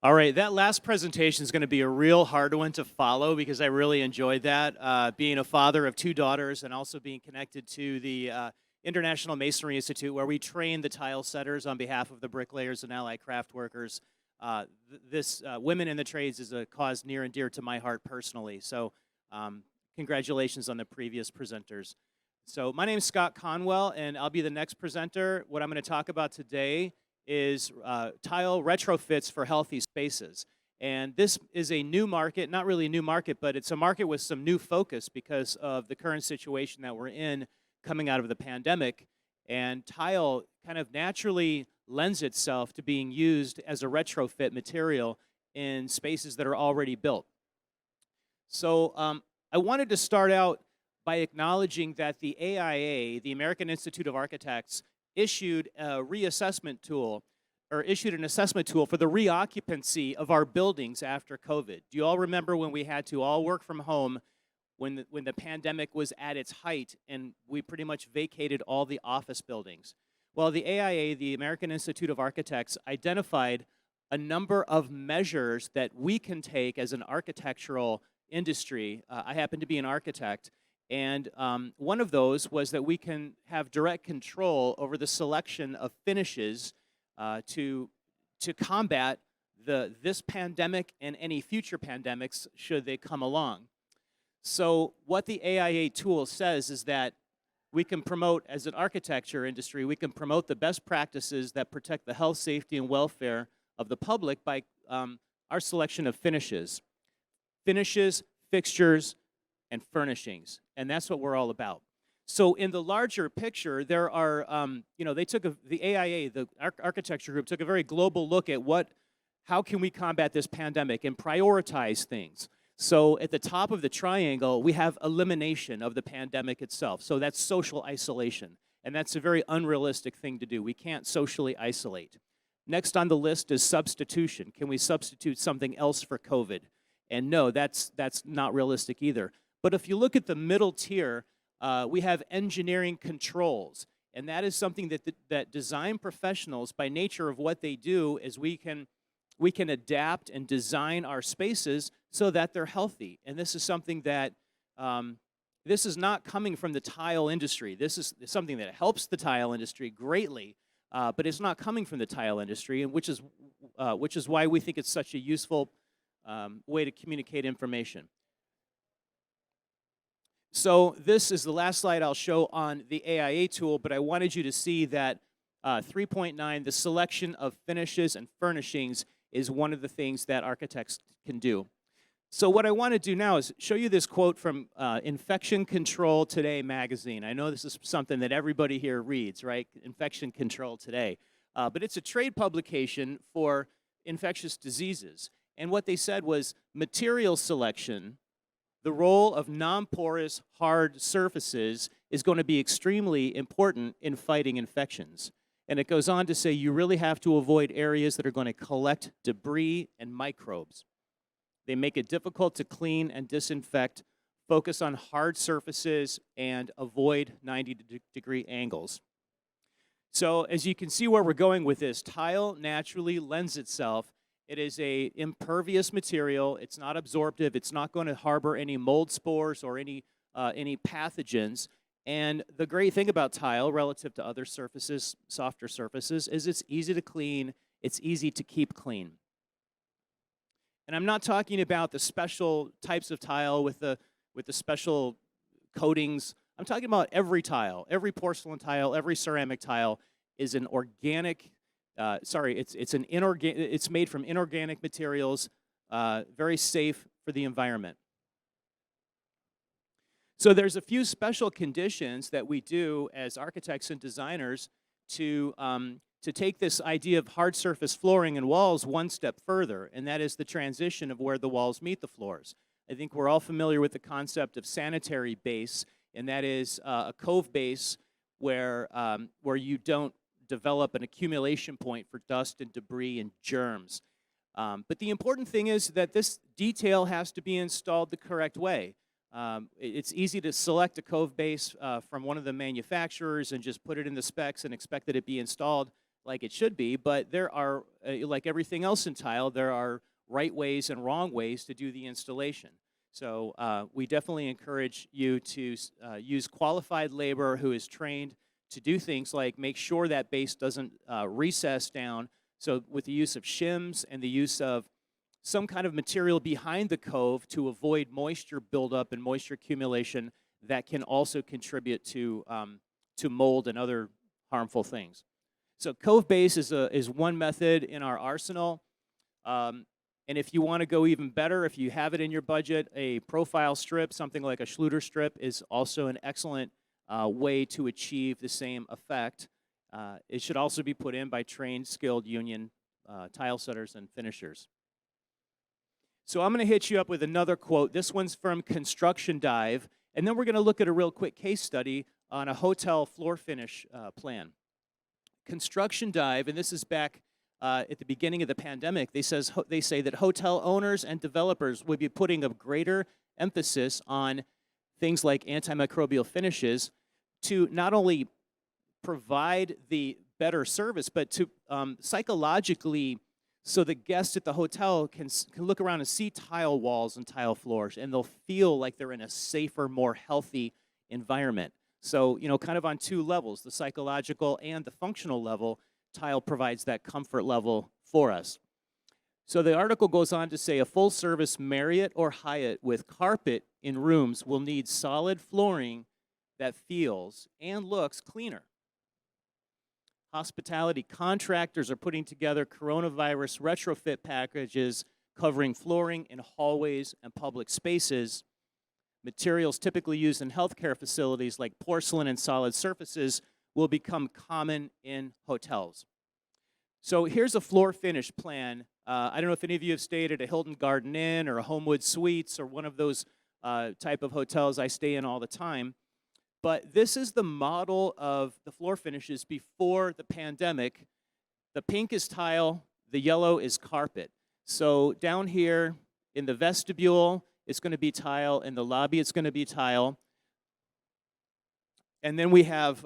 All right, that last presentation is going to be a real hard one to follow because I really enjoyed that. Being a father of two daughters and also being connected to the International Masonry Institute, where we train the tile setters on behalf of the bricklayers and allied craft workers. This women in the trades is a cause near and dear to my heart personally. So, congratulations on the previous presenters. So, my name is Scott Conwell, and I'll be the next presenter. What I'm going to talk about today is tile retrofits for healthy spaces. And this is a new market, not really a new market, but it's a market with some new focus because of the current situation that we're in coming out of the pandemic. And tile kind of naturally lends itself to being used as a retrofit material in spaces that are already built. So I wanted to start out by acknowledging that the AIA, the American Institute of Architects, issued a reassessment tool, or issued an assessment tool for the reoccupancy of our buildings after COVID. Do you all remember when we had to all work from home when the pandemic was at its height and we pretty much vacated all the office buildings? Well, the AIA, the American Institute of Architects, identified a number of measures that we can take as an architectural industry. I happen to be an architect. And one of those was that we can have direct control over the selection of finishes to combat this pandemic and any future pandemics should they come along. So what the AIA tool says is that we can promote, as an architecture industry, we can promote the best practices that protect the health, safety, and welfare of the public by our selection of finishes. Finishes, fixtures, and furnishings, and that's what we're all about. So in the larger picture, there are, they took the AIA, the architecture group, took a very global look at how can we combat this pandemic and prioritize things. So at the top of the triangle, we have elimination of the pandemic itself. So that's social isolation, and that's a very unrealistic thing to do. We can't socially isolate. Next on the list is substitution. Can we substitute something else for COVID? And no, that's not realistic either. But if you look at the middle tier, we have engineering controls. And that is something that design professionals, by nature of what they do, is we can adapt and design our spaces so that they're healthy. And this is something that, this is not coming from the tile industry. This is something that helps the tile industry greatly, but it's not coming from the tile industry, and which is why we think it's such a useful way to communicate information. So this is the last slide I'll show on the AIA tool, but I wanted you to see that 3.9, the selection of finishes and furnishings, is one of the things that architects can do. So what I want to do now is show you this quote from Infection Control Today magazine. I know this is something that everybody here reads, right? Infection Control Today. But it's a trade publication for infectious diseases. And what they said was material selection, the role of non-porous, hard surfaces is going to be extremely important in fighting infections. And it goes on to say you really have to avoid areas that are going to collect debris and microbes. They make it difficult to clean and disinfect, focus on hard surfaces, and avoid 90-degree angles. So as you can see where we're going with this, tile naturally lends itself. It is an impervious material. It's not absorptive. It's not going to harbor any mold spores or any pathogens. And the great thing about tile relative to other surfaces, softer surfaces, is it's easy to clean. It's easy to keep clean. And I'm not talking about the special types of tile with the special coatings. I'm talking about every tile, every porcelain tile, every ceramic tile is an organic. It's made from inorganic materials, very safe for the environment. So there's a few special conditions that we do as architects and designers to take this idea of hard surface flooring and walls one step further, and that is the transition of where the walls meet the floors. I think we're all familiar with the concept of sanitary base, and that is a cove base where you don't develop an accumulation point for dust and debris and germs. But the important thing is that this detail has to be installed the correct way. It's easy to select a cove base from one of the manufacturers and just put it in the specs and expect that it be installed. like it should be, but there are, like everything else in tile, there are right ways and wrong ways to do the installation. So we definitely encourage you to use qualified labor who is trained to do things like make sure that base doesn't recess down. So with the use of shims and the use of some kind of material behind the cove to avoid moisture buildup and moisture accumulation that can also contribute to mold and other harmful things. So cove base is one method in our arsenal. And if you want to go even better, if you have it in your budget, a profile strip, something like a Schluter strip, is also an excellent way to achieve the same effect. It should also be put in by trained, skilled union tile setters and finishers. So I'm going to hit you up with another quote. This one's from Construction Dive, and then we're going to look at a real quick case study on a hotel floor finish plan. Construction Dive, and this is back at the beginning of the pandemic, they say that hotel owners and developers would be putting a greater emphasis on things like antimicrobial finishes to not only provide the better service, but to psychologically, so the guests at the hotel can look around and see tile walls and tile floors, and they'll feel like they're in a safer, more healthy environment. So, kind of on two levels, the psychological and the functional level, tile provides that comfort level for us. So the article goes on to say a full-service Marriott or Hyatt with carpet in rooms will need solid flooring that feels and looks cleaner. Hospitality contractors are putting together coronavirus retrofit packages covering flooring in hallways and public spaces. Materials typically used in healthcare facilities like porcelain and solid surfaces will become common in hotels. So here's a floor finish plan. I don't know if any of you have stayed at a Hilton Garden Inn or a Homewood Suites or one of those type of hotels I stay in all the time. But this is the model of the floor finishes before the pandemic. The pink is tile, the yellow is carpet. So down here in the vestibule, it's going to be tile. In the lobby, it's going to be tile. And then we have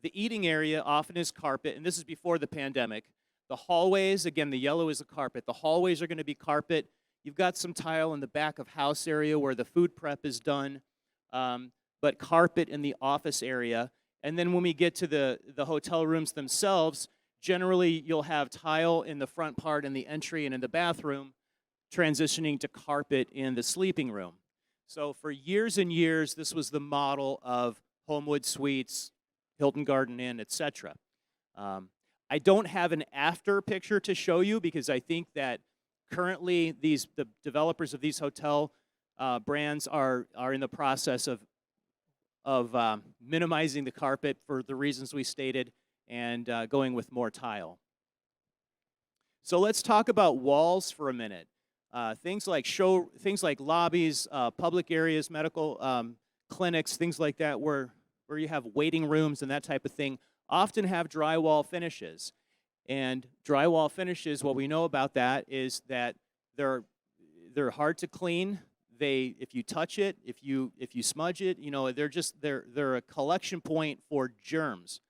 the eating area often is carpet, and this is before the pandemic. The hallways, again, the yellow is the carpet. The hallways are going to be carpet. You've got some tile in the back of house area where the food prep is done, but carpet in the office area. And then when we get to the hotel rooms themselves, generally you'll have tile in the front part in the entry and in the bathroom, transitioning to carpet in the sleeping room. So for years and years, this was the model of Homewood Suites, Hilton Garden Inn, etc. I don't have an after picture to show you because I think that currently the developers of these hotel brands are in the process of minimizing the carpet for the reasons we stated and going with more tile. So let's talk about walls for a minute. Things like lobbies, public areas, medical clinics, things like that, where you have waiting rooms and that type of thing, often have drywall finishes. And drywall finishes, what we know about that is that they're hard to clean. If you touch it, if you smudge it, they're a collection point for germs.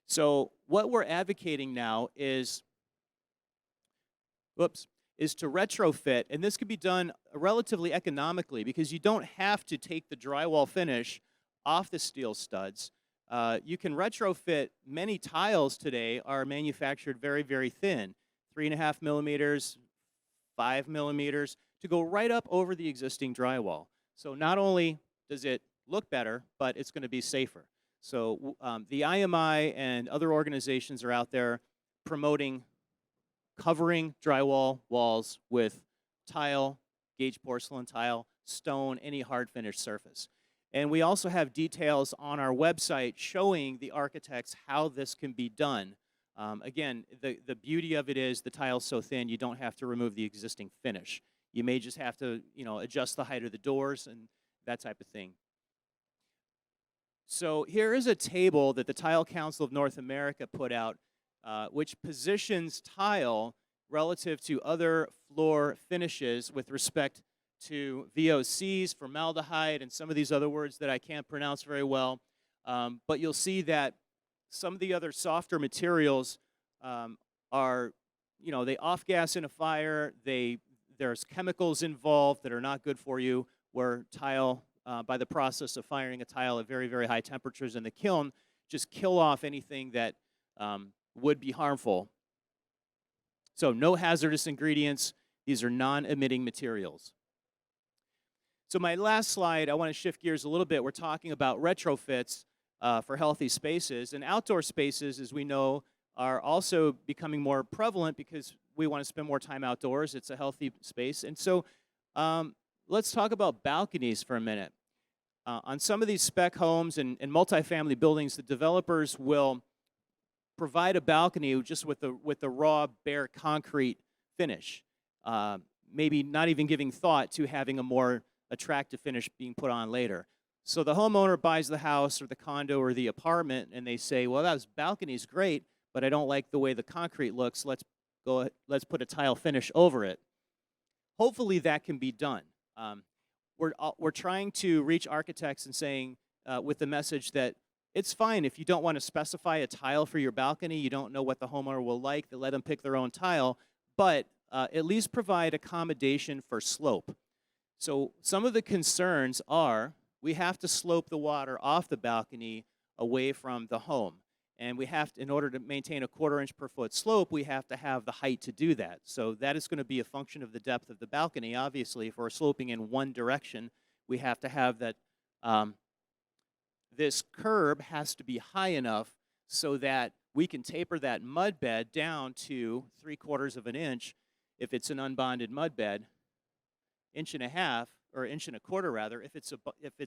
So what we're advocating now is to retrofit, and this could be done relatively economically because you don't have to take the drywall finish off the steel studs. You can retrofit. Many tiles today are manufactured very, very thin, 3.5 millimeters, 5 millimeters, to go right up over the existing drywall. So not only does it look better, but it's going to be safer. So the IMI and other organizations are out there promoting covering drywall walls with tile, gauge porcelain tile, stone, any hard finish surface. And we also have details on our website showing the architects how this can be done. Again, the beauty of it is the tile's so thin you don't have to remove the existing finish. You may just have to, adjust the height of the doors and that type of thing. So here is a table that the Tile Council of North America put out, which positions tile relative to other floor finishes with respect to VOCs, formaldehyde, and some of these other words that I can't pronounce very well. But you'll see that some of the other softer materials are, they off-gas in a fire. There's chemicals involved that are not good for you, where tile, by the process of firing a tile at very, very high temperatures in the kiln, just kill off anything that would be harmful. So no hazardous ingredients. These are non-emitting materials. So my last slide, I want to shift gears a little bit. We're talking about retrofits for healthy spaces. And outdoor spaces, as we know, are also becoming more prevalent because we want to spend more time outdoors. It's a healthy space. And so let's talk about balconies for a minute. On some of these spec homes and multifamily buildings, the developers will provide a balcony just with the raw, bare concrete finish, maybe not even giving thought to having a more attractive finish being put on later. So the homeowner buys the house or the condo or the apartment, and they say, well, that balcony's great, but I don't like the way the concrete looks. Let's put a tile finish over it. Hopefully that can be done. We're trying to reach architects and saying with the message that it's fine if you don't want to specify a tile for your balcony, you don't know what the homeowner will like, let them pick their own tile, but at least provide accommodation for slope. So some of the concerns are we have to slope the water off the balcony away from the home. And we have to, in order to maintain a 1/4 inch per foot slope, we have to have the height to do that. So that is going to be a function of the depth of the balcony. Obviously, if we're sloping in one direction, we have to have that. This curb has to be high enough so that we can taper that mud bed down to 3/4 of an inch if it's an unbonded mud bed, 1.5 or 1.25 rather, if it's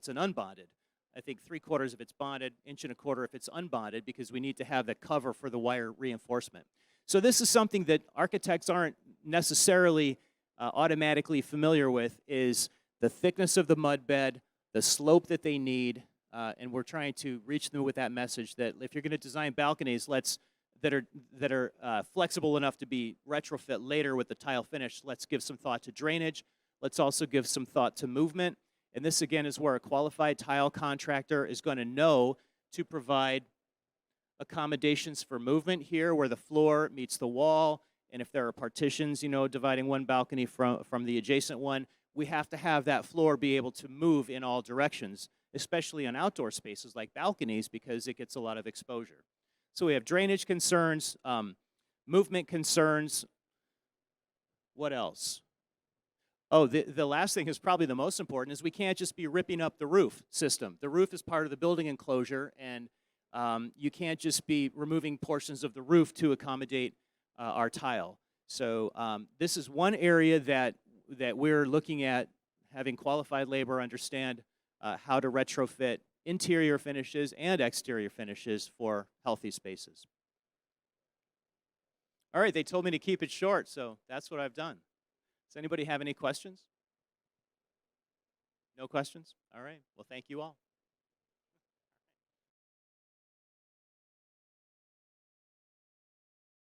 an unbonded. I think 3/4 if it's bonded, 1.25 if it's unbonded, because we need to have the cover for the wire reinforcement. So this is something that architects aren't necessarily automatically familiar with, is the thickness of the mud bed, the slope that they need, and we're trying to reach them with that message that if you're going to design balconies, that are flexible enough to be retrofit later with the tile finish, let's give some thought to drainage. Let's also give some thought to movement. And this, again, is where a qualified tile contractor is going to know to provide accommodations for movement here, where the floor meets the wall. And if there are partitions, dividing one balcony from the adjacent one, we have to have that floor be able to move in all directions, especially on outdoor spaces like balconies, because it gets a lot of exposure. So we have drainage concerns, movement concerns. What else? Oh, the last thing is probably the most important, is we can't just be ripping up the roof system. The roof is part of the building enclosure, and you can't just be removing portions of the roof to accommodate our tile. So this is one area that we're looking at having qualified labor understand how to retrofit interior finishes and exterior finishes for healthy spaces. All right, they told me to keep it short, so that's what I've done. Does anybody have any questions? No questions? All right. Well, thank you all.